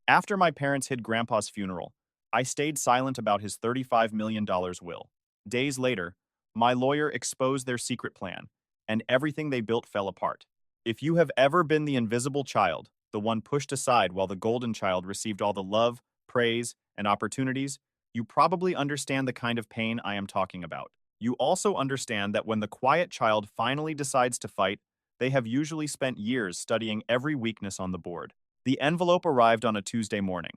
After my parents hid Grandpa's funeral, I stayed silent about his $35 million will. Days later, my lawyer exposed their secret plan, and everything they built fell apart. If you have ever been the invisible child, the one pushed aside while the golden child received all the love, praise, and opportunities, you probably understand the kind of pain I am talking about. You also understand that when the quiet child finally decides to fight, they have usually spent years studying every weakness on the board. The envelope arrived on a Tuesday morning.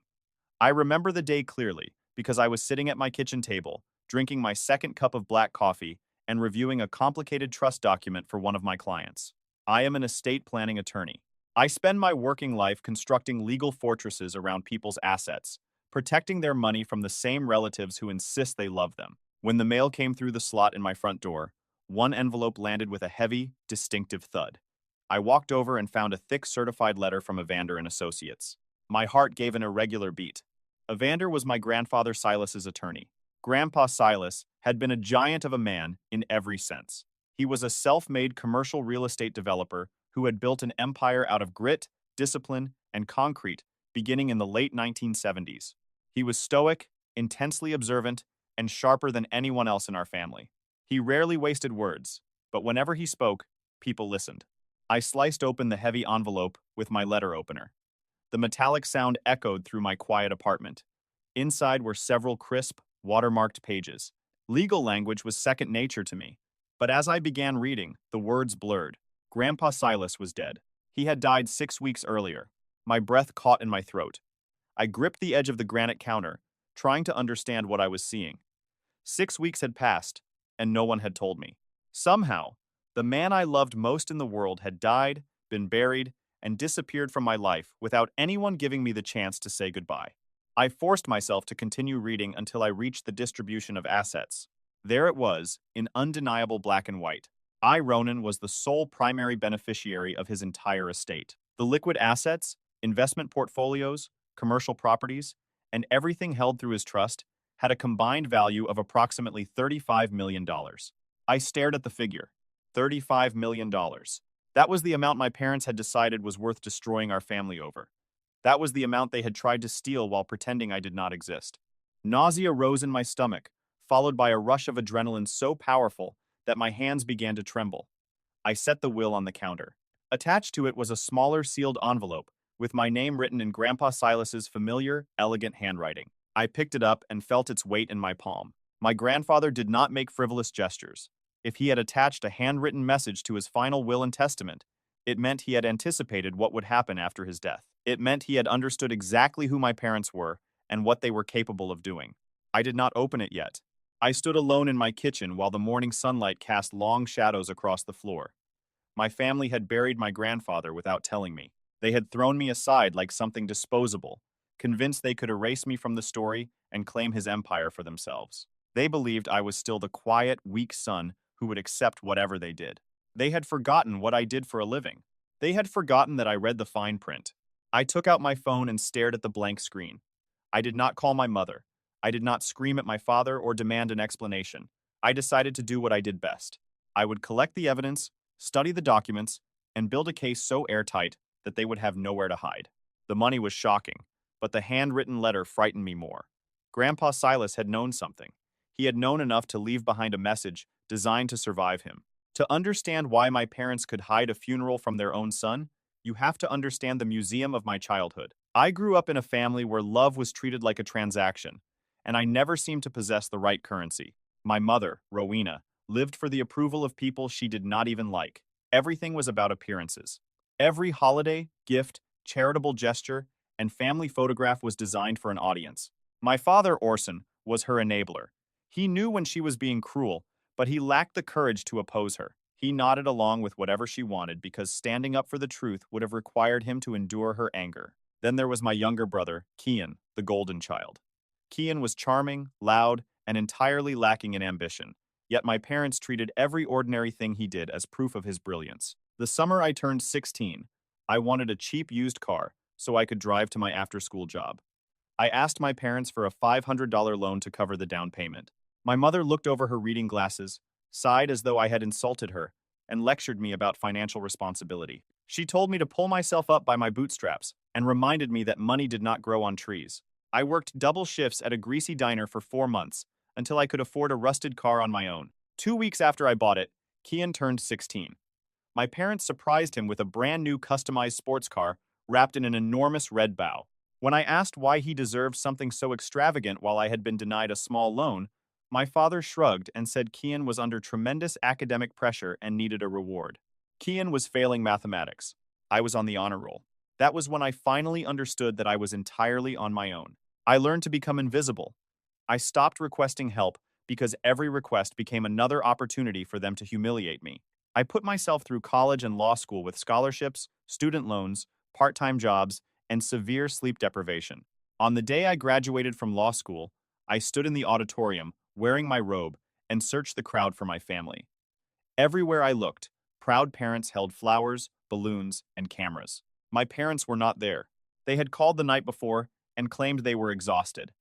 I remember the day clearly because I was sitting at my kitchen table, drinking my second cup of black coffee and reviewing a complicated trust document for one of my clients. I am an estate planning attorney. I spend my working life constructing legal fortresses around people's assets, protecting their money from the same relatives who insist they love them. When the mail came through the slot in my front door, one envelope landed with a heavy, distinctive thud. I walked over and found a thick certified letter from Evander and Associates. My heart gave an irregular beat. Evander was my grandfather Silas's attorney. Grandpa Silas had been a giant of a man in every sense. He was a self-made commercial real estate developer who had built an empire out of grit, discipline, and concrete beginning in the late 1970s. He was stoic, intensely observant, and sharper than anyone else in our family. He rarely wasted words, but whenever he spoke, people listened. I sliced open the heavy envelope with my letter opener. The metallic sound echoed through my quiet apartment. Inside were several crisp, watermarked pages. Legal language was second nature to me. But as I began reading, the words blurred. Grandpa Silas was dead. He had died 6 weeks earlier. My breath caught in my throat. I gripped the edge of the granite counter, trying to understand what I was seeing. 6 weeks had passed, and no one had told me. Somehow, the man I loved most in the world had died, been buried, and disappeared from my life without anyone giving me the chance to say goodbye. I forced myself to continue reading until I reached the distribution of assets. There it was, in undeniable black and white. I, Ronan, was the sole primary beneficiary of his entire estate. The liquid assets, investment portfolios, commercial properties, and everything held through his trust had a combined value of approximately $35 million. I stared at the figure. $35 million. That was the amount my parents had decided was worth destroying our family over. That was the amount they had tried to steal while pretending I did not exist. Nausea rose in my stomach, followed by a rush of adrenaline so powerful that my hands began to tremble. I set the will on the counter. Attached to it was a smaller sealed envelope with my name written in Grandpa Silas's familiar, elegant handwriting. I picked it up and felt its weight in my palm. My grandfather did not make frivolous gestures. If he had attached a handwritten message to his final will and testament, it meant he had anticipated what would happen after his death. It meant he had understood exactly who my parents were and what they were capable of doing. I did not open it yet. I stood alone in my kitchen while the morning sunlight cast long shadows across the floor. My family had buried my grandfather without telling me. They had thrown me aside like something disposable, convinced they could erase me from the story and claim his empire for themselves. They believed I was still the quiet, weak son who would accept whatever they did. They had forgotten what I did for a living. They had forgotten that I read the fine print. I took out my phone and stared at the blank screen. I did not call my mother. I did not scream at my father or demand an explanation. I decided to do what I did best. I would collect the evidence, study the documents, and build a case so airtight that they would have nowhere to hide. The money was shocking, but the handwritten letter frightened me more. Grandpa Silas had known something. He had known enough to leave behind a message designed to survive him. To understand why my parents could hide a funeral from their own son, you have to understand the museum of my childhood. I grew up in a family where love was treated like a transaction, and I never seemed to possess the right currency. My mother, Rowena, lived for the approval of people she did not even like. Everything was about appearances. Every holiday, gift, charitable gesture, and family photograph was designed for an audience. My father, Orson, was her enabler. He knew when she was being cruel, but he lacked the courage to oppose her. He nodded along with whatever she wanted because standing up for the truth would have required him to endure her anger. Then there was my younger brother, Kian, the golden child. Kian was charming, loud, and entirely lacking in ambition, yet my parents treated every ordinary thing he did as proof of his brilliance. The summer I turned 16, I wanted a cheap used car so I could drive to my after-school job. I asked my parents for a $500 loan to cover the down payment. My mother looked over her reading glasses, sighed as though I had insulted her, and lectured me about financial responsibility. She told me to pull myself up by my bootstraps and reminded me that money did not grow on trees. I worked double shifts at a greasy diner for 4 months until I could afford a rusted car on my own. 2 weeks after I bought it, Kian turned 16. My parents surprised him with a brand new customized sports car wrapped in an enormous red bow. When I asked why he deserved something so extravagant while I had been denied a small loan, my father shrugged and said Kian was under tremendous academic pressure and needed a reward. Kian was failing mathematics. I was on the honor roll. That was when I finally understood that I was entirely on my own. I learned to become invisible. I stopped requesting help because every request became another opportunity for them to humiliate me. I put myself through college and law school with scholarships, student loans, part-time jobs, and severe sleep deprivation. On the day I graduated from law school, I stood in the auditorium, wearing my robe, and searched the crowd for my family. Everywhere I looked, proud parents held flowers, balloons, and cameras. My parents were not there. They had called the night before and claimed they were exhausted.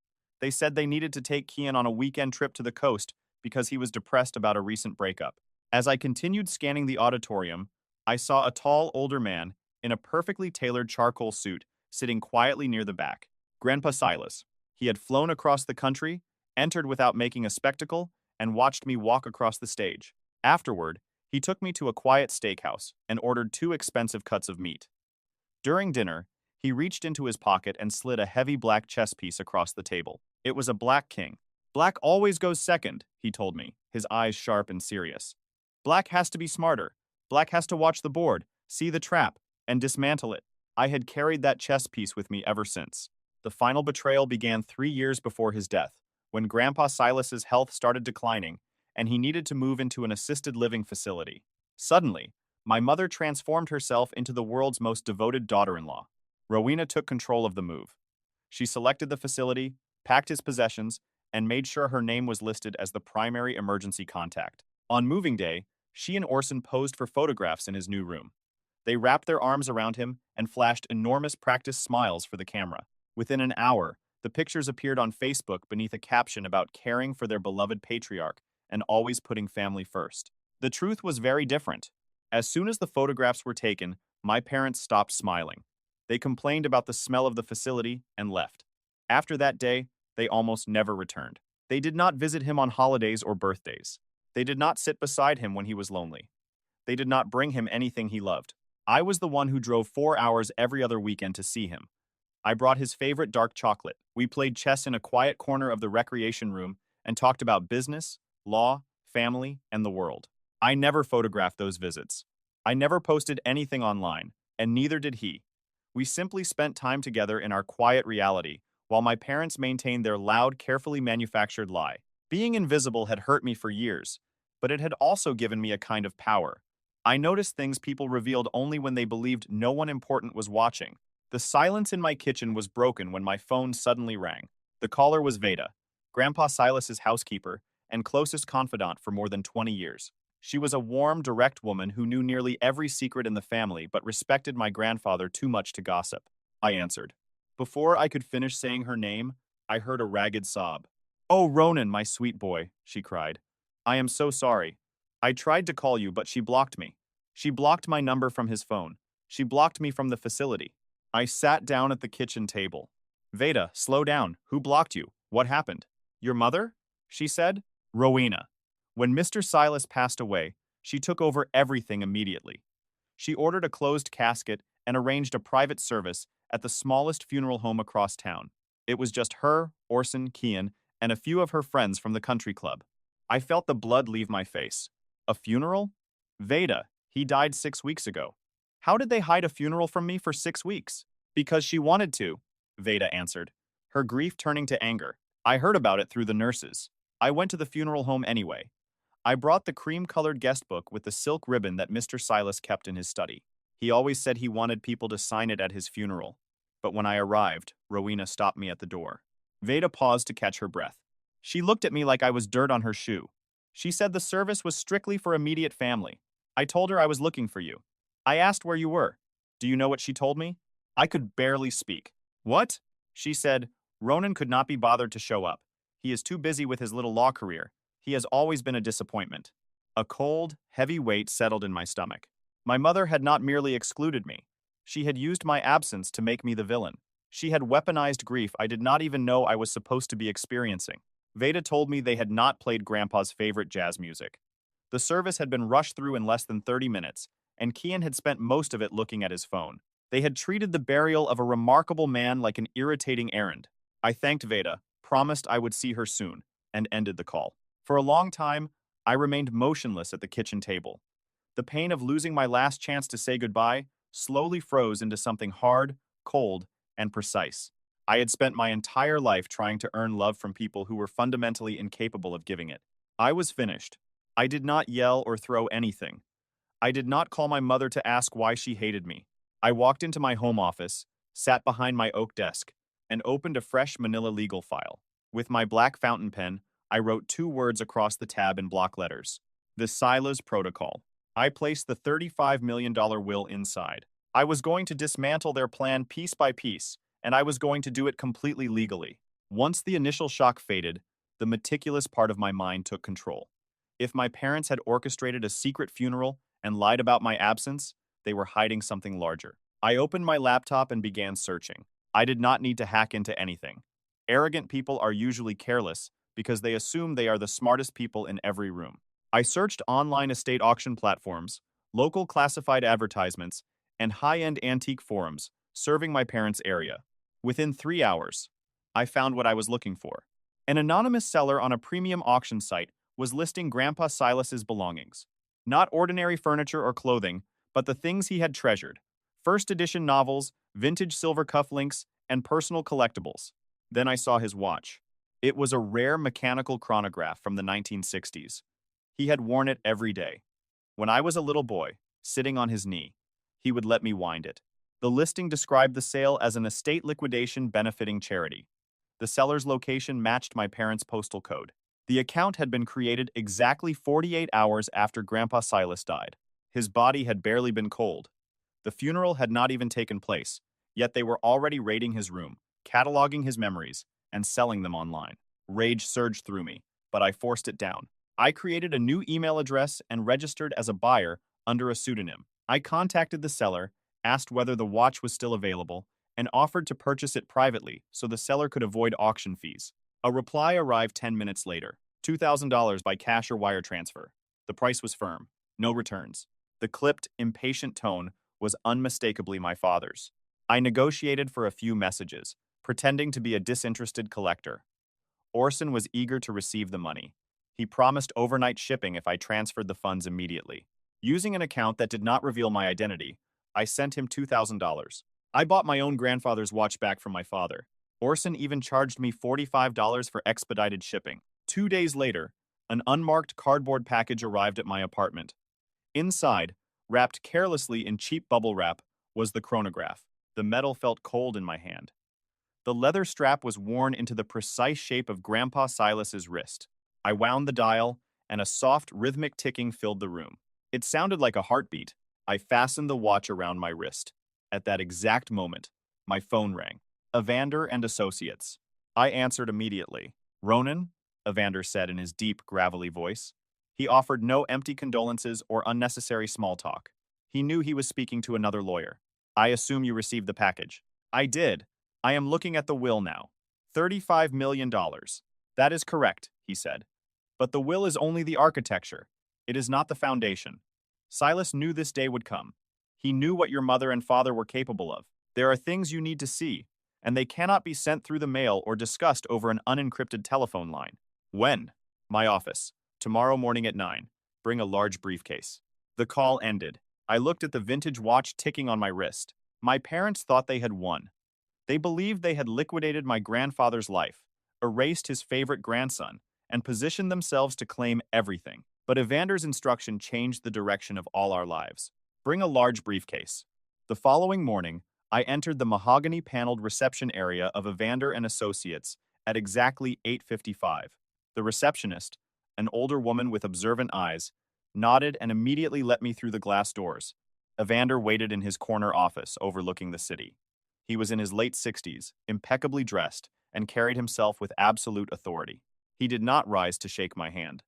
They said they needed to take Kian on a weekend trip to the coast because he was depressed about a recent breakup. As I continued scanning the auditorium, I saw a tall, older man in a perfectly tailored charcoal suit sitting quietly near the back. Grandpa Silas. He had flown across the country, entered without making a spectacle, and watched me walk across the stage. Afterward, he took me to a quiet steakhouse and ordered 2 expensive cuts of meat. During dinner, he reached into his pocket and slid a heavy black chess piece across the table. It was a black king. Black always goes second, he told me, his eyes sharp and serious. Black has to be smarter. Black has to watch the board, see the trap, and dismantle it. I had carried that chess piece with me ever since. The final betrayal began 3 years before his death, when Grandpa Silas's health started declining, and he needed to move into an assisted living facility. Suddenly, my mother transformed herself into the world's most devoted daughter-in-law. Rowena took control of the move. She selected the facility, packed his possessions, and made sure her name was listed as the primary emergency contact. On moving day, she and Orson posed for photographs in his new room. They wrapped their arms around him and flashed enormous practice smiles for the camera. Within an hour, the pictures appeared on Facebook beneath a caption about caring for their beloved patriarch and always putting family first. The truth was very different. As soon as the photographs were taken, my parents stopped smiling. They complained about the smell of the facility and left. After that day, they almost never returned. They did not visit him on holidays or birthdays. They did not sit beside him when he was lonely. They did not bring him anything he loved. I was the one who drove 4 hours every other weekend to see him. I brought his favorite dark chocolate. We played chess in a quiet corner of the recreation room and talked about business, law, family, and the world. I never photographed those visits. I never posted anything online, and neither did he. We simply spent time together in our quiet reality, while my parents maintained their loud, carefully manufactured lie. Being invisible had hurt me for years, but it had also given me a kind of power. I noticed things people revealed only when they believed no one important was watching. The silence in my kitchen was broken when my phone suddenly rang. The caller was Veda, Grandpa Silas's housekeeper and closest confidant for more than 20 years. She was a warm, direct woman who knew nearly every secret in the family but respected my grandfather too much to gossip. I answered. Before I could finish saying her name, I heard a ragged sob. "Oh, Ronan, my sweet boy," she cried. "I am so sorry. I tried to call you, but she blocked me. She blocked my number from his phone. She blocked me from the facility." I sat down at the kitchen table. "Veda, slow down. Who blocked you? What happened?" "Your mother?" she said. "Rowena. When Mr. Silas passed away, she took over everything immediately. She ordered a closed casket and arranged a private service at the smallest funeral home across town. It was just her, Orson, Kian, and a few of her friends from the country club. I felt the blood leave my face. A funeral? Veda, he died 6 weeks ago. How did they hide a funeral from me for 6 weeks? Because she wanted to, Veda answered, her grief turning to anger. I heard about it through the nurses. I went to the funeral home anyway. I brought the cream-colored guest book with the silk ribbon that Mr. Silas kept in his study. He always said he wanted people to sign it at his funeral. But when I arrived, Rowena stopped me at the door. Veda paused to catch her breath. She looked at me like I was dirt on her shoe. She said the service was strictly for immediate family. I told her I was looking for you. I asked where you were. Do you know what she told me? I could barely speak. What? She said, Ronan could not be bothered to show up. He is too busy with his little law career. He has always been a disappointment. A cold, heavy weight settled in my stomach. My mother had not merely excluded me. She had used my absence to make me the villain. She had weaponized grief I did not even know I was supposed to be experiencing. Veda told me they had not played Grandpa's favorite jazz music. The service had been rushed through in less than 30 minutes, and Kian had spent most of it looking at his phone. They had treated the burial of a remarkable man like an irritating errand. I thanked Veda, promised I would see her soon, and ended the call. For a long time, I remained motionless at the kitchen table. The pain of losing my last chance to say goodbye slowly froze into something hard, cold, and precise. I had spent my entire life trying to earn love from people who were fundamentally incapable of giving it. I was finished. I did not yell or throw anything. I did not call my mother to ask why she hated me. I walked into my home office, sat behind my oak desk, and opened a fresh manila legal file. With my black fountain pen, I wrote 2 words across the tab in block letters. The Silas Protocol. I placed the $35 million will inside. I was going to dismantle their plan piece by piece, and I was going to do it completely legally. Once the initial shock faded, the meticulous part of my mind took control. If my parents had orchestrated a secret funeral and lied about my absence, they were hiding something larger. I opened my laptop and began searching. I did not need to hack into anything. Arrogant people are usually careless because they assume they are the smartest people in every room. I searched online estate auction platforms, local classified advertisements, and high-end antique forums serving my parents' area. Within 3 hours, I found what I was looking for. An anonymous seller on a premium auction site was listing Grandpa Silas's belongings. Not ordinary furniture or clothing, but the things he had treasured. First edition novels, vintage silver cufflinks, and personal collectibles. Then I saw his watch. It was a rare mechanical chronograph from the 1960s. He had worn it every day. When I was a little boy, sitting on his knee, he would let me wind it. The listing described the sale as an estate liquidation benefiting charity. The seller's location matched my parents' postal code. The account had been created exactly 48 hours after Grandpa Silas died. His body had barely been cold. The funeral had not even taken place, yet they were already raiding his room, cataloging his memories, and selling them online. Rage surged through me, but I forced it down. I created a new email address and registered as a buyer under a pseudonym. I contacted the seller, asked whether the watch was still available, and offered to purchase it privately so the seller could avoid auction fees. A reply arrived 10 minutes later, $2,000 by cash or wire transfer. The price was firm, no returns. The clipped, impatient tone was unmistakably my father's. I negotiated for a few messages, pretending to be a disinterested collector. Orson was eager to receive the money. He promised overnight shipping if I transferred the funds immediately. Using an account that did not reveal my identity, I sent him $2,000. I bought my own grandfather's watch back from my father. Orson even charged me $45 for expedited shipping. 2 days later, an unmarked cardboard package arrived at my apartment. Inside, wrapped carelessly in cheap bubble wrap, was the chronograph. The metal felt cold in my hand. The leather strap was worn into the precise shape of Grandpa Silas's wrist. I wound the dial, and a soft, rhythmic ticking filled the room. It sounded like a heartbeat. I fastened the watch around my wrist. At that exact moment, my phone rang. Evander and Associates. I answered immediately. Ronan? Evander said in his deep, gravelly voice. He offered no empty condolences or unnecessary small talk. He knew he was speaking to another lawyer. I assume you received the package. I did. I am looking at the will now. $35 million. That is correct, he said. But the will is only the architecture. It is not the foundation. Silas knew this day would come. He knew what your mother and father were capable of. There are things you need to see, and they cannot be sent through the mail or discussed over an unencrypted telephone line. When? My office. Tomorrow morning at 9. Bring a large briefcase. The call ended. I looked at the vintage watch ticking on my wrist. My parents thought they had won. They believed they had liquidated my grandfather's life, erased his favorite grandson, and positioned themselves to claim everything. But Evander's instruction changed the direction of all our lives. Bring a large briefcase. The following morning, I entered the mahogany-paneled reception area of Evander and Associates at exactly 8:55. The receptionist, an older woman with observant eyes, nodded and immediately let me through the glass doors. Evander waited in his corner office overlooking the city. He was in his late 60s, impeccably dressed, and carried himself with absolute authority. He did not rise to shake my hand.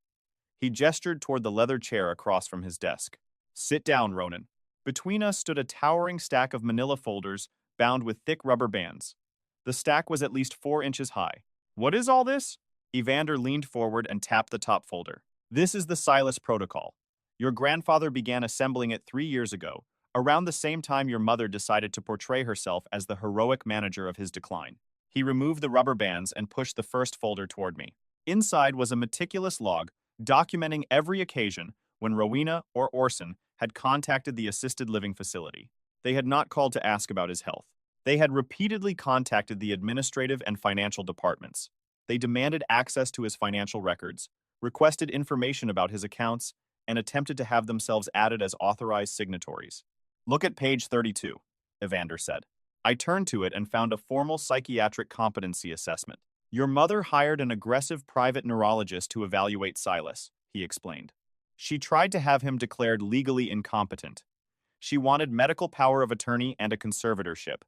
He gestured toward the leather chair across from his desk. Sit down, Ronan. Between us stood a towering stack of manila folders bound with thick rubber bands. The stack was at least 4 inches high. What is all this? Evander leaned forward and tapped the top folder. This is the Silas Protocol. Your grandfather began assembling it 3 years ago, around the same time your mother decided to portray herself as the heroic manager of his decline. He removed the rubber bands and pushed the first folder toward me. Inside was a meticulous log documenting every occasion when Rowena or Orson had contacted the assisted living facility. They had not called to ask about his health. They had repeatedly contacted the administrative and financial departments. They demanded access to his financial records, requested information about his accounts, and attempted to have themselves added as authorized signatories. Look at page 32, Evander said. I turned to it and found a formal psychiatric competency assessment. Your mother hired an aggressive private neurologist to evaluate Silas, he explained. She tried to have him declared legally incompetent. She wanted medical power of attorney and a conservatorship.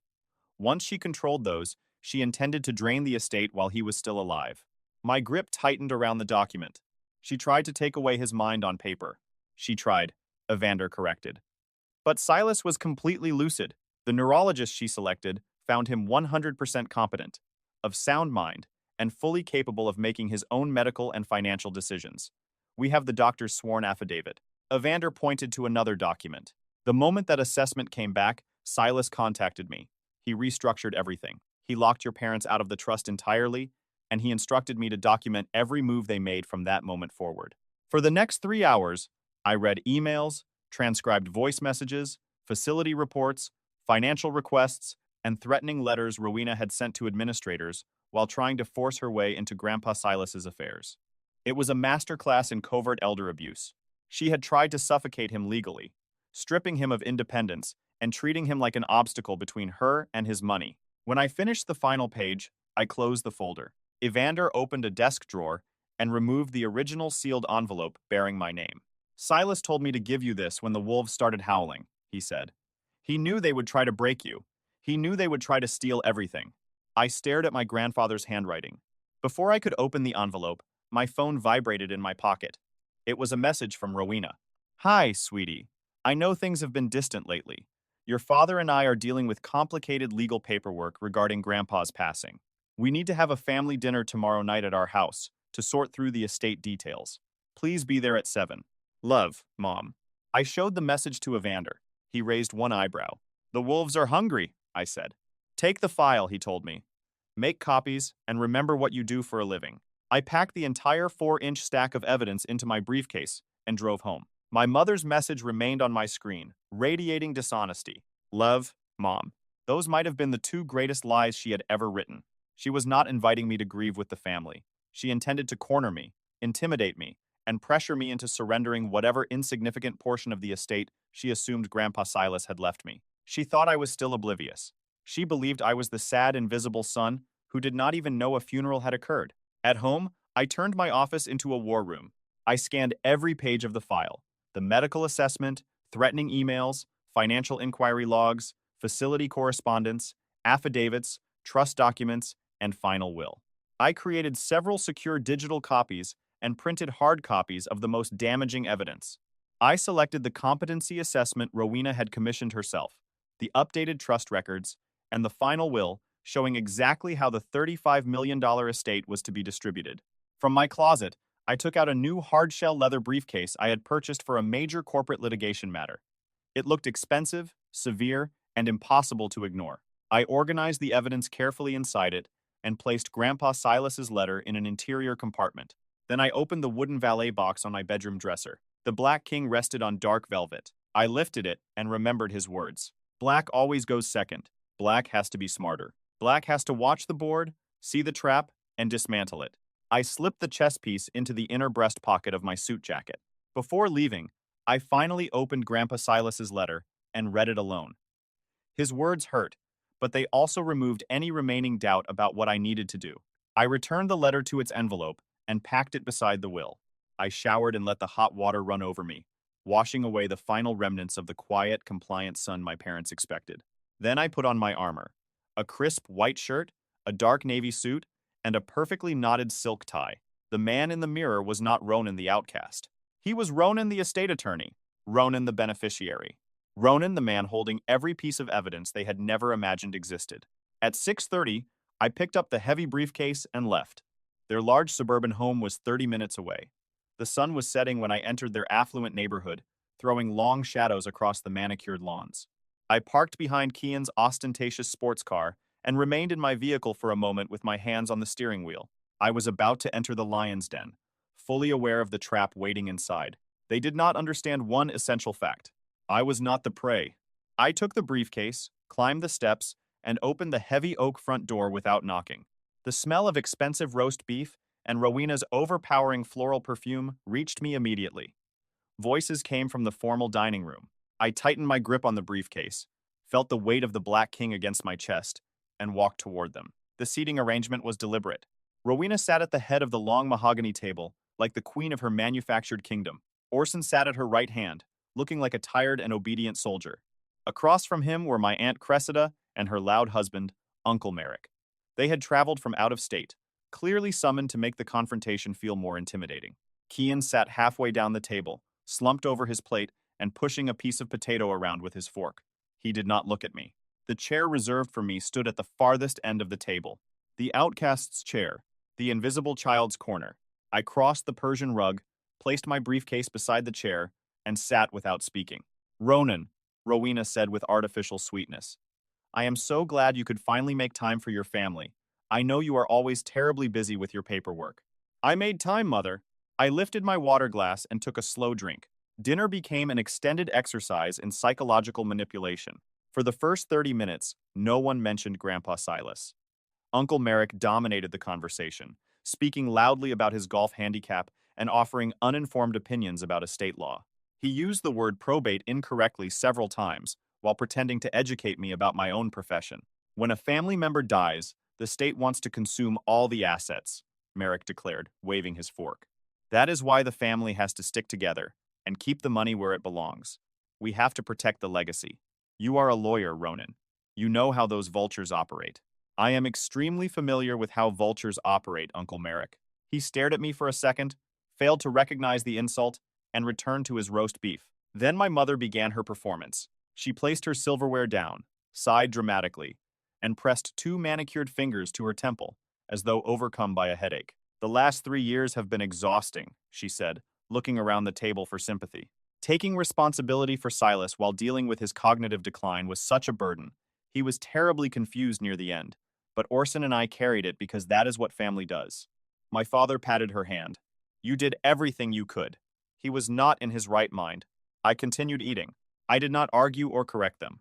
Once she controlled those, she intended to drain the estate while he was still alive. My grip tightened around the document. She tried to take away his mind on paper. She tried, Evander corrected. But Silas was completely lucid. The neurologist she selected found him 100% competent, of sound mind, and fully capable of making his own medical and financial decisions. We have the doctor's sworn affidavit. Evander pointed to another document. The moment that assessment came back, Silas contacted me. He restructured everything. He locked your parents out of the trust entirely, and he instructed me to document every move they made from that moment forward. For the next 3 hours, I read emails, transcribed voice messages, facility reports, financial requests, and threatening letters Rowena had sent to administrators while trying to force her way into Grandpa Silas's affairs. It was a masterclass in covert elder abuse. She had tried to suffocate him legally, stripping him of independence and treating him like an obstacle between her and his money. When I finished the final page, I closed the folder. Evander opened a desk drawer and removed the original sealed envelope bearing my name. Silas told me to give you this when the wolves started howling, he said. He knew they would try to break you. He knew they would try to steal everything. I stared at my grandfather's handwriting. Before I could open the envelope, my phone vibrated in my pocket. It was a message from Rowena. Hi, sweetie. I know things have been distant lately. Your father and I are dealing with complicated legal paperwork regarding Grandpa's passing. We need to have a family dinner tomorrow night at our house to sort through the estate details. Please be there at 7. Love, Mom. I showed the message to Evander. He raised one eyebrow. The wolves are hungry, I said. Take the file, he told me. Make copies and remember what you do for a living. I packed the entire 4-inch stack of evidence into my briefcase and drove home. My mother's message remained on my screen, radiating dishonesty. Love, Mom. Those might have been the 2 greatest lies she had ever written. She was not inviting me to grieve with the family. She intended to corner me, intimidate me, and pressure me into surrendering whatever insignificant portion of the estate she assumed Grandpa Silas had left me. She thought I was still oblivious. She believed I was the sad, invisible son who did not even know a funeral had occurred. At home, I turned my office into a war room. I scanned every page of the file. The medical assessment, threatening emails, financial inquiry logs, facility correspondence, affidavits, trust documents, and final will. I created several secure digital copies and printed hard copies of the most damaging evidence. I selected the competency assessment Rowena had commissioned herself, the updated trust records, and the final will showing exactly how the $35 million estate was to be distributed. From my closet, I took out a new hard-shell leather briefcase I had purchased for a major corporate litigation matter. It looked expensive, severe, and impossible to ignore. I organized the evidence carefully inside it and placed Grandpa Silas's letter in an interior compartment. Then I opened the wooden valet box on my bedroom dresser. The Black King rested on dark velvet. I lifted it and remembered his words. Black always goes second. Black has to be smarter. Black has to watch the board, see the trap, and dismantle it. I slipped the chess piece into the inner breast pocket of my suit jacket. Before leaving, I finally opened Grandpa Silas's letter and read it alone. His words hurt, but they also removed any remaining doubt about what I needed to do. I returned the letter to its envelope and packed it beside the will. I showered and let the hot water run over me, washing away the final remnants of the quiet, compliant son my parents expected. Then I put on my armor, a crisp white shirt, a dark navy suit, and a perfectly knotted silk tie. The man in the mirror was not Ronan the outcast. He was Ronan the estate attorney, Ronan the beneficiary. Ronan, the man holding every piece of evidence they had never imagined existed. At 6:30, I picked up the heavy briefcase and left. Their large suburban home was 30 minutes away. The sun was setting when I entered their affluent neighborhood, throwing long shadows across the manicured lawns. I parked behind Kian's ostentatious sports car and remained in my vehicle for a moment with my hands on the steering wheel. I was about to enter the lion's den, fully aware of the trap waiting inside. They did not understand one essential fact. I was not the prey. I took the briefcase, climbed the steps, and opened the heavy oak front door without knocking. The smell of expensive roast beef and Rowena's overpowering floral perfume reached me immediately. Voices came from the formal dining room. I tightened my grip on the briefcase, felt the weight of the Black King against my chest, and walked toward them. The seating arrangement was deliberate. Rowena sat at the head of the long mahogany table, like the queen of her manufactured kingdom. Orson sat at her right hand, looking like a tired and obedient soldier. Across from him were my Aunt Cressida and her loud husband, Uncle Merrick. They had traveled from out of state, clearly summoned to make the confrontation feel more intimidating. Kian sat halfway down the table, slumped over his plate and pushing a piece of potato around with his fork. He did not look at me. The chair reserved for me stood at the farthest end of the table. The outcast's chair, the invisible child's corner. I crossed the Persian rug, placed my briefcase beside the chair, and sat without speaking. Ronan, Rowena said with artificial sweetness. I am so glad you could finally make time for your family. I know you are always terribly busy with your paperwork. I made time, Mother. I lifted my water glass and took a slow drink. Dinner became an extended exercise in psychological manipulation. For the first 30 minutes, no one mentioned Grandpa Silas. Uncle Merrick dominated the conversation, speaking loudly about his golf handicap and offering uninformed opinions about estate law. He used the word probate incorrectly several times, while pretending to educate me about my own profession. When a family member dies, the state wants to consume all the assets, Merrick declared, waving his fork. That is why the family has to stick together and keep the money where it belongs. We have to protect the legacy. You are a lawyer, Ronan. You know how those vultures operate. I am extremely familiar with how vultures operate, Uncle Merrick. He stared at me for a second, failed to recognize the insult, and returned to his roast beef. Then my mother began her performance. She placed her silverware down, sighed dramatically, and pressed 2 manicured fingers to her temple, as though overcome by a headache. The last 3 years have been exhausting, she said, looking around the table for sympathy. Taking responsibility for Silas while dealing with his cognitive decline was such a burden. He was terribly confused near the end, but Orson and I carried it because that is what family does. My father patted her hand. You did everything you could. He was not in his right mind. I continued eating. I did not argue or correct them.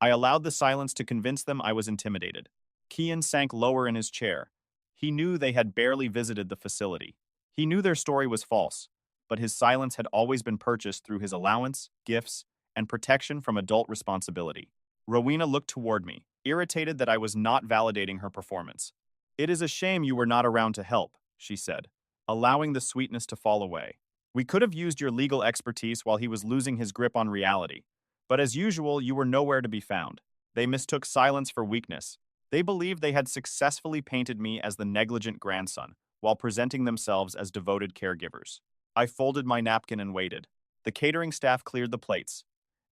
I allowed the silence to convince them I was intimidated. Kian sank lower in his chair. He knew they had barely visited the facility. He knew their story was false, but his silence had always been purchased through his allowance, gifts, and protection from adult responsibility. Rowena looked toward me, irritated that I was not validating her performance. It is a shame you were not around to help, she said, allowing the sweetness to fall away. We could have used your legal expertise while he was losing his grip on reality, but as usual, you were nowhere to be found. They mistook silence for weakness. They believed they had successfully painted me as the negligent grandson, while presenting themselves as devoted caregivers. I folded my napkin and waited. The catering staff cleared the plates.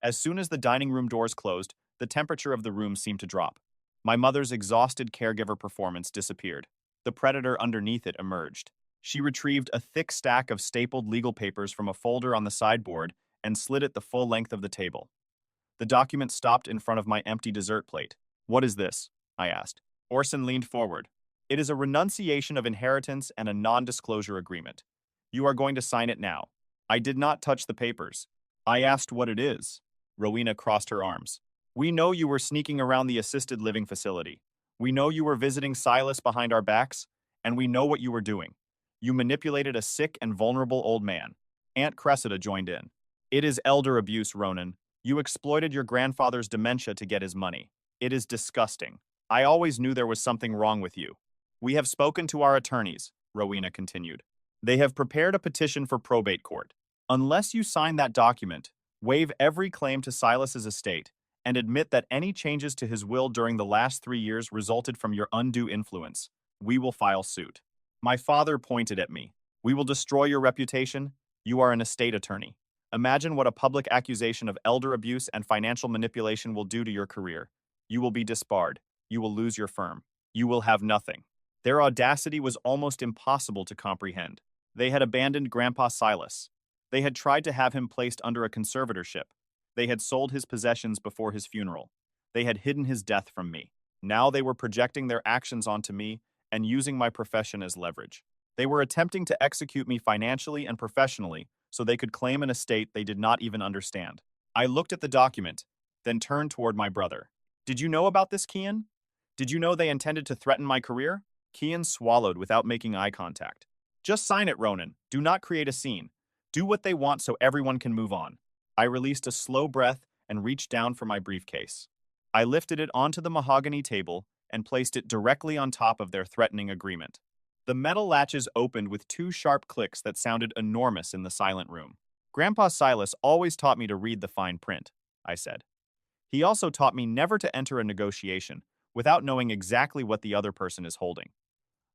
As soon as the dining room doors closed, the temperature of the room seemed to drop. My mother's exhausted caregiver performance disappeared. The predator underneath it emerged. She retrieved a thick stack of stapled legal papers from a folder on the sideboard and slid it the full length of the table. The document stopped in front of my empty dessert plate. What is this? I asked. Orson leaned forward. It is a renunciation of inheritance and a non-disclosure agreement. You are going to sign it now. I did not touch the papers. I asked what it is. Rowena crossed her arms. We know you were sneaking around the assisted living facility. We know you were visiting Silas behind our backs, and we know what you were doing. You manipulated a sick and vulnerable old man. Aunt Cressida joined in. It is elder abuse, Ronan. You exploited your grandfather's dementia to get his money. It is disgusting. I always knew there was something wrong with you. We have spoken to our attorneys, Rowena continued. They have prepared a petition for probate court. Unless you sign that document, waive every claim to Silas's estate, and admit that any changes to his will during the last 3 years resulted from your undue influence, we will file suit. My father pointed at me. We will destroy your reputation. You are an estate attorney. Imagine what a public accusation of elder abuse and financial manipulation will do to your career. You will be disbarred. You will lose your firm. You will have nothing. Their audacity was almost impossible to comprehend. They had abandoned Grandpa Silas. They had tried to have him placed under a conservatorship. They had sold his possessions before his funeral. They had hidden his death from me. Now they were projecting their actions onto me and using my profession as leverage. They were attempting to execute me financially and professionally so they could claim an estate they did not even understand. I looked at the document, then turned toward my brother. Did you know about this, Kian? Did you know they intended to threaten my career? Kian swallowed without making eye contact. Just sign it, Ronan. Do not create a scene. Do what they want so everyone can move on. I released a slow breath and reached down for my briefcase. I lifted it onto the mahogany table and placed it directly on top of their threatening agreement. The metal latches opened with two sharp clicks that sounded enormous in the silent room. Grandpa Silas always taught me to read the fine print, I said. He also taught me never to enter a negotiation without knowing exactly what the other person is holding.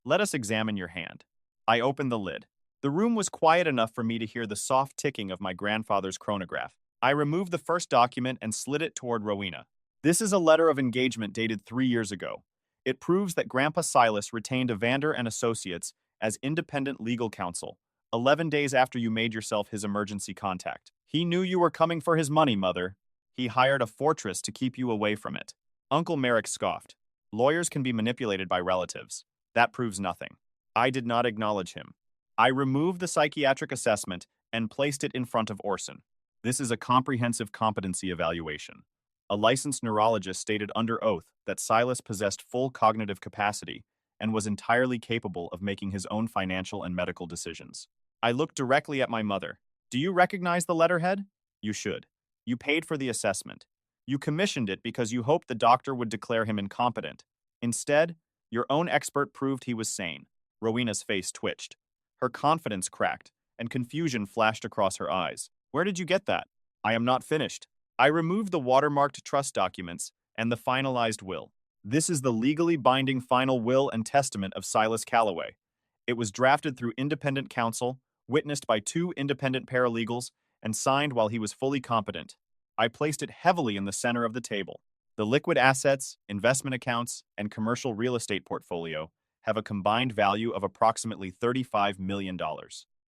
Let us examine your hand. I opened the lid. The room was quiet enough for me to hear the soft ticking of my grandfather's chronograph. I removed the first document and slid it toward Rowena. This is a letter of engagement dated 3 years ago. It proves that Grandpa Silas retained Evander and Associates as independent legal counsel, 11 days after you made yourself his emergency contact. He knew you were coming for his money, Mother. He hired a fortress to keep you away from it. Uncle Merrick scoffed. Lawyers can be manipulated by relatives. That proves nothing. I did not acknowledge him. I removed the psychiatric assessment and placed it in front of Orson. This is a comprehensive competency evaluation. A licensed neurologist stated under oath that Silas possessed full cognitive capacity and was entirely capable of making his own financial and medical decisions. I looked directly at my mother. Do you recognize the letterhead? You should. You paid for the assessment. You commissioned it because you hoped the doctor would declare him incompetent. Instead, your own expert proved he was sane. Rowena's face twitched. Her confidence cracked, and confusion flashed across her eyes. Where did you get that? I am not finished. I removed the watermarked trust documents and the finalized will. This is the legally binding final will and testament of Silas Calloway. It was drafted through independent counsel, witnessed by 2 independent paralegals, and signed while he was fully competent. I placed it heavily in the center of the table. The liquid assets, investment accounts, and commercial real estate portfolio have a combined value of approximately $35 million.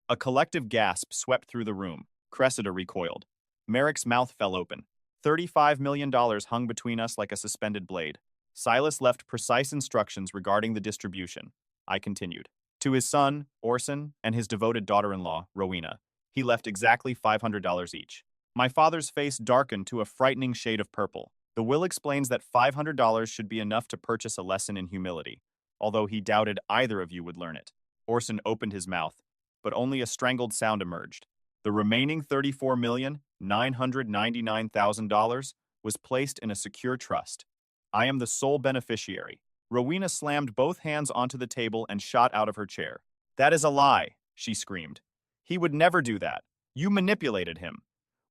A collective gasp swept through the room. Cressida recoiled. Merrick's mouth fell open. $35 million hung between us like a suspended blade. Silas left precise instructions regarding the distribution. I continued. To his son, Orson, and his devoted daughter-in-law, Rowena, he left exactly $500 each. My father's face darkened to a frightening shade of purple. The will explains that $500 should be enough to purchase a lesson in humility, although he doubted either of you would learn it. Orson opened his mouth, but only a strangled sound emerged. The remaining $34,999,000 was placed in a secure trust. I am the sole beneficiary. Rowena slammed both hands onto the table and shot out of her chair. That is a lie, she screamed. He would never do that. You manipulated him.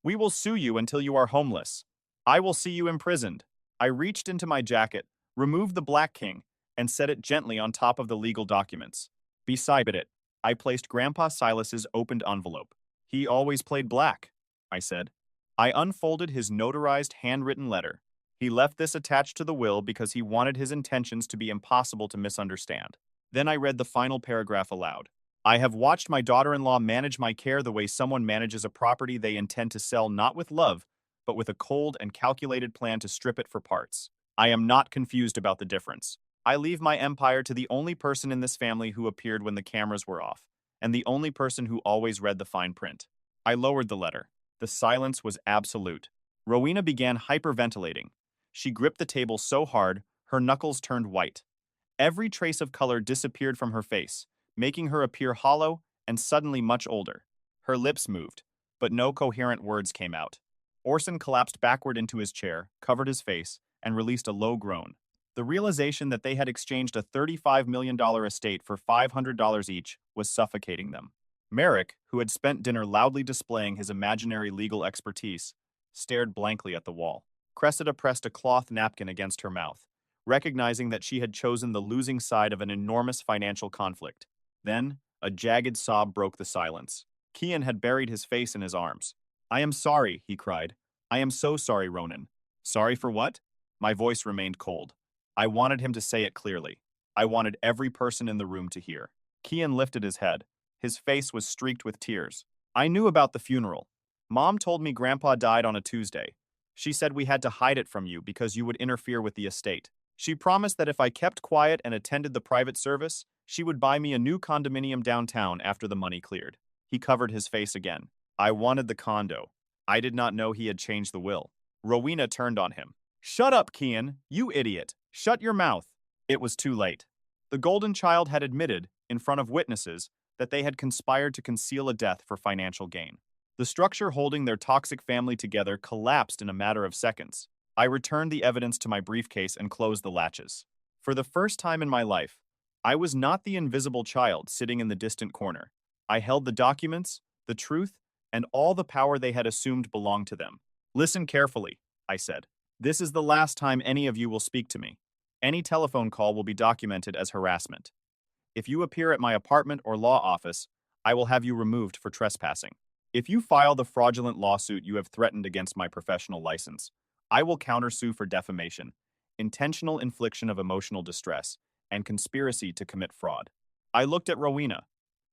We will sue you until you are homeless. I will see you imprisoned. I reached into my jacket, removed the Black King, and set it gently on top of the legal documents. Beside it, I placed Grandpa Silas's opened envelope. He always played black, I said. I unfolded his notarized handwritten letter. He left this attached to the will because he wanted his intentions to be impossible to misunderstand. Then I read the final paragraph aloud. I have watched my daughter-in-law manage my care the way someone manages a property they intend to sell not with love, but with a cold and calculated plan to strip it for parts. I am not confused about the difference. I leave my empire to the only person in this family who appeared when the cameras were off, and the only person who always read the fine print. I lowered the letter. The silence was absolute. Rowena began hyperventilating. She gripped the table so hard, her knuckles turned white. Every trace of color disappeared from her face, making her appear hollow and suddenly much older. Her lips moved, but no coherent words came out. Orson collapsed backward into his chair, covered his face, and released a low groan. The realization that they had exchanged a $35 million estate for $500 each was suffocating them. Merrick, who had spent dinner loudly displaying his imaginary legal expertise, stared blankly at the wall. Cressida pressed a cloth napkin against her mouth, recognizing that she had chosen the losing side of an enormous financial conflict. Then, a jagged sob broke the silence. Kian had buried his face in his arms. "I am sorry," he cried. "I am so sorry, Ronan." "Sorry for what?" My voice remained cold. I wanted him to say it clearly. I wanted every person in the room to hear. Kian lifted his head. His face was streaked with tears. "I knew about the funeral. Mom told me Grandpa died on a Tuesday. She said we had to hide it from you because you would interfere with the estate. She promised that if I kept quiet and attended the private service, she would buy me a new condominium downtown after the money cleared." He covered his face again. "I wanted the condo. I did not know he had changed the will." Rowena turned on him. "Shut up, Kian, you idiot. Shut your mouth." It was too late. The golden child had admitted, in front of witnesses, that they had conspired to conceal a death for financial gain. The structure holding their toxic family together collapsed in a matter of seconds. I returned the evidence to my briefcase and closed the latches. For the first time in my life, I was not the invisible child sitting in the distant corner. I held the documents, the truth, and all the power they had assumed belonged to them. "Listen carefully," I said. "This is the last time any of you will speak to me. Any telephone call will be documented as harassment. If you appear at my apartment or law office, I will have you removed for trespassing. If you file the fraudulent lawsuit you have threatened against my professional license, I will countersue for defamation, intentional infliction of emotional distress, and conspiracy to commit fraud." I looked at Rowena.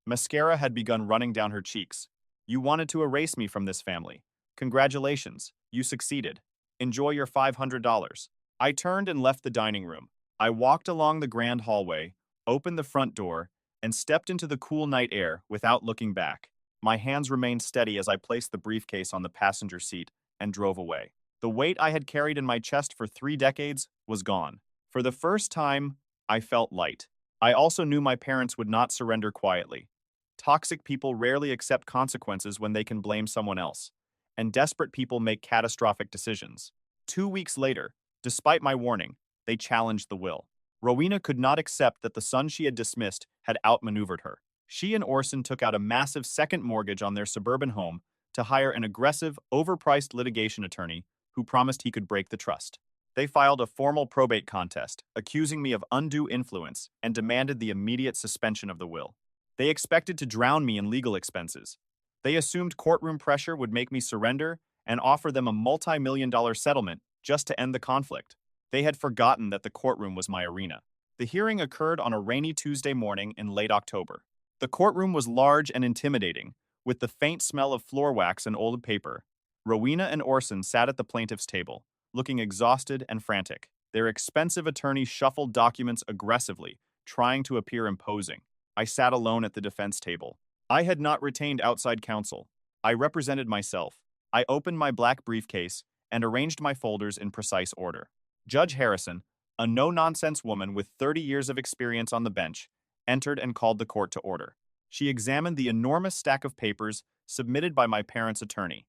Mascara had begun running down her cheeks. "You wanted to erase me from this family. Congratulations, you succeeded. Enjoy your $500. I turned and left the dining room. I walked along the grand hallway, opened the front door, and stepped into the cool night air without looking back. My hands remained steady as I placed the briefcase on the passenger seat and drove away. The weight I had carried in my chest for 3 decades was gone. For the first time, I felt light. I also knew my parents would not surrender quietly. Toxic people rarely accept consequences when they can blame someone else, and desperate people make catastrophic decisions. 2 weeks later, despite my warning, they challenged the will. Rowena could not accept that the son she had dismissed had outmaneuvered her. She and Orson took out a massive second mortgage on their suburban home to hire an aggressive, overpriced litigation attorney who promised he could break the trust. They filed a formal probate contest, accusing me of undue influence, and demanded the immediate suspension of the will. They expected to drown me in legal expenses. They assumed courtroom pressure would make me surrender and offer them a multi-million-dollar settlement just to end the conflict. They had forgotten that the courtroom was my arena. The hearing occurred on a rainy Tuesday morning in late October. The courtroom was large and intimidating, with the faint smell of floor wax and old paper. Rowena and Orson sat at the plaintiff's table, looking exhausted and frantic. Their expensive attorney shuffled documents aggressively, trying to appear imposing. I sat alone at the defense table. I had not retained outside counsel. I represented myself. I opened my black briefcase and arranged my folders in precise order. Judge Harrison, a no-nonsense woman with 30 years of experience on the bench, entered and called the court to order. She examined the enormous stack of papers submitted by my parents' attorney.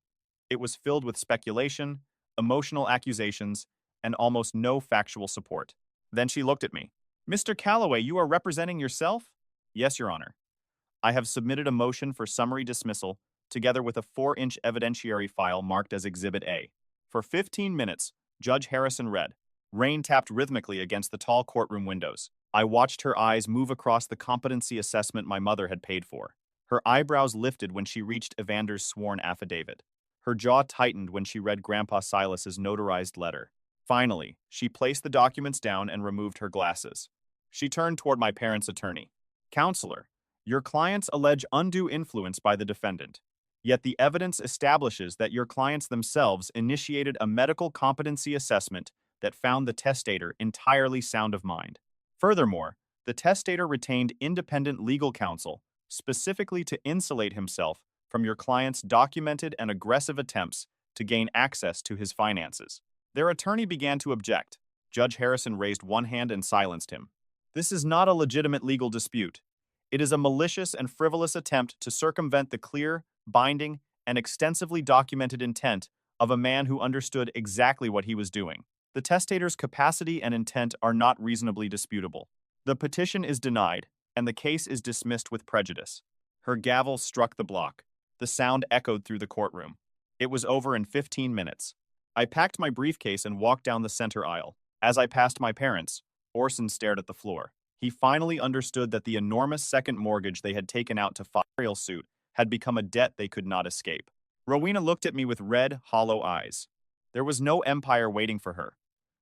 It was filled with speculation, emotional accusations, and almost no factual support. Then she looked at me. "Mr. Calloway, you are representing yourself?" "Yes, Your Honor. I have submitted a motion for summary dismissal, together with a 4-inch evidentiary file marked as Exhibit A." For 15 minutes, Judge Harrison read. Rain tapped rhythmically against the tall courtroom windows. I watched her eyes move across the competency assessment my mother had paid for. Her eyebrows lifted when she reached Evander's sworn affidavit. Her jaw tightened when she read Grandpa Silas's notarized letter. Finally, she placed the documents down and removed her glasses. She turned toward my parents' attorney. "Counselor, your clients allege undue influence by the defendant. Yet the evidence establishes that your clients themselves initiated a medical competency assessment that found the testator entirely sound of mind. Furthermore, the testator retained independent legal counsel specifically to insulate himself from your client's documented and aggressive attempts to gain access to his finances." Their attorney began to object. Judge Harrison raised one hand and silenced him. "This is not a legitimate legal dispute. It is a malicious and frivolous attempt to circumvent the clear, binding, and extensively documented intent of a man who understood exactly what he was doing. The testator's capacity and intent are not reasonably disputable. The petition is denied, and the case is dismissed with prejudice." Her gavel struck the block. The sound echoed through the courtroom. It was over in 15 minutes. I packed my briefcase and walked down the center aisle. As I passed my parents, Orson stared at the floor. He finally understood that the enormous second mortgage they had taken out to file a suit had become a debt they could not escape. Rowena looked at me with red, hollow eyes. There was no empire waiting for her.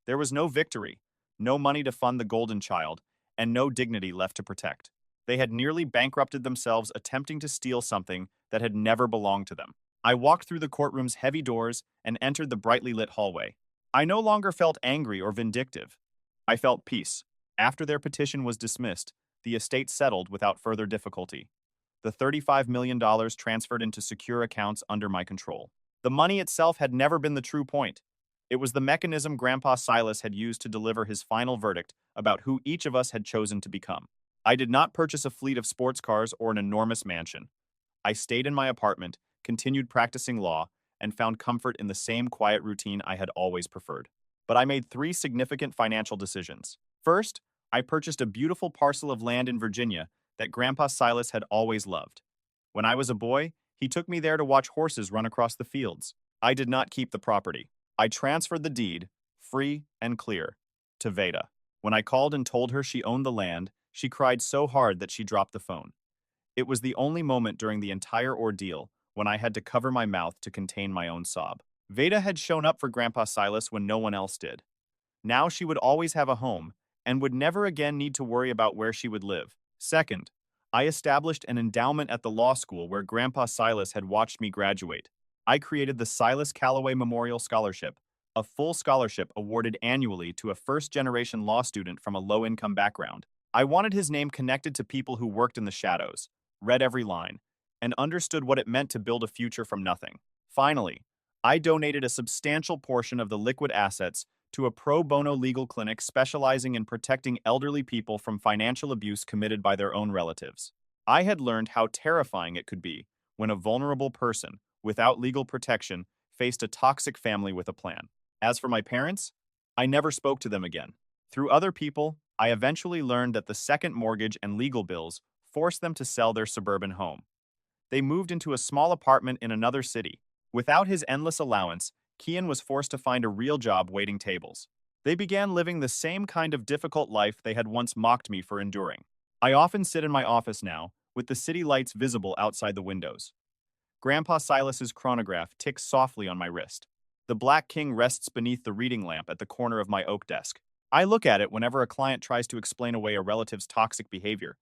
There was no victory, no money to fund the golden child, and no dignity left to protect. They had nearly bankrupted themselves attempting to steal something that had never belonged to them. I walked through the courtroom's heavy doors and entered the brightly lit hallway. I no longer felt angry or vindictive. I felt peace. After their petition was dismissed, the estate settled without further difficulty. The $35 million transferred into secure accounts under my control. The money itself had never been the true point. It was the mechanism Grandpa Silas had used to deliver his final verdict about who each of us had chosen to become. I did not purchase a fleet of sports cars or an enormous mansion. I stayed in my apartment, continued practicing law, and found comfort in the same quiet routine I had always preferred. But I made three significant financial decisions. First, I purchased a beautiful parcel of land in Virginia that Grandpa Silas had always loved. When I was a boy, he took me there to watch horses run across the fields. I did not keep the property. I transferred the deed, free and clear, to Veda. When I called and told her she owned the land, she cried so hard that she dropped the phone. It was the only moment during the entire ordeal when I had to cover my mouth to contain my own sob. Veda had shown up for Grandpa Silas when no one else did. Now she would always have a home and would never again need to worry about where she would live. Second, I established an endowment at the law school where Grandpa Silas had watched me graduate. I created the Silas Calloway Memorial Scholarship, a full scholarship awarded annually to a first-generation law student from a low-income background. I wanted his name connected to people who worked in the shadows, read every line, and understood what it meant to build a future from nothing. Finally, I donated a substantial portion of the liquid assets to a pro bono legal clinic specializing in protecting elderly people from financial abuse committed by their own relatives. I had learned how terrifying it could be when a vulnerable person, without legal protection, faced a toxic family with a plan. As for my parents, I never spoke to them again. Through other people, I eventually learned that the second mortgage and legal bills forced them to sell their suburban home. They moved into a small apartment in another city. Without his endless allowance, Kian was forced to find a real job waiting tables. They began living the same kind of difficult life they had once mocked me for enduring. I often sit in my office now, with the city lights visible outside the windows. Grandpa Silas's chronograph ticks softly on my wrist. The Black King rests beneath the reading lamp at the corner of my oak desk. I look at it whenever a client tries to explain away a relative's toxic behavior,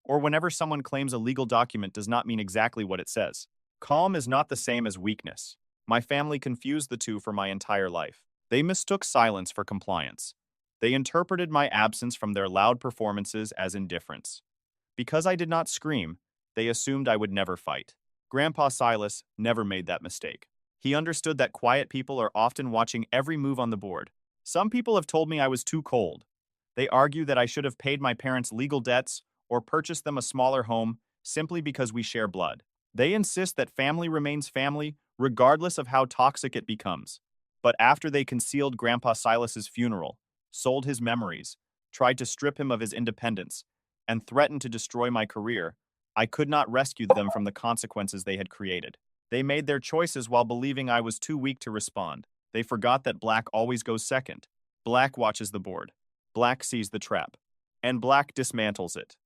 or whenever someone claims a legal document does not mean exactly what it says. Calm is not the same as weakness. My family confused the two for my entire life. They mistook silence for compliance. They interpreted my absence from their loud performances as indifference. Because I did not scream, they assumed I would never fight. Grandpa Silas never made that mistake. He understood that quiet people are often watching every move on the board. Some people have told me I was too cold. They argue that I should have paid my parents' legal debts or purchased them a smaller home simply because we share blood. They insist that family remains family regardless of how toxic it becomes. But after they concealed Grandpa Silas's funeral, sold his memories, tried to strip him of his independence, and threatened to destroy my career, I could not rescue them from the consequences they had created. They made their choices while believing I was too weak to respond. They forgot that Black always goes second. Black watches the board. Black sees the trap. And Black dismantles it.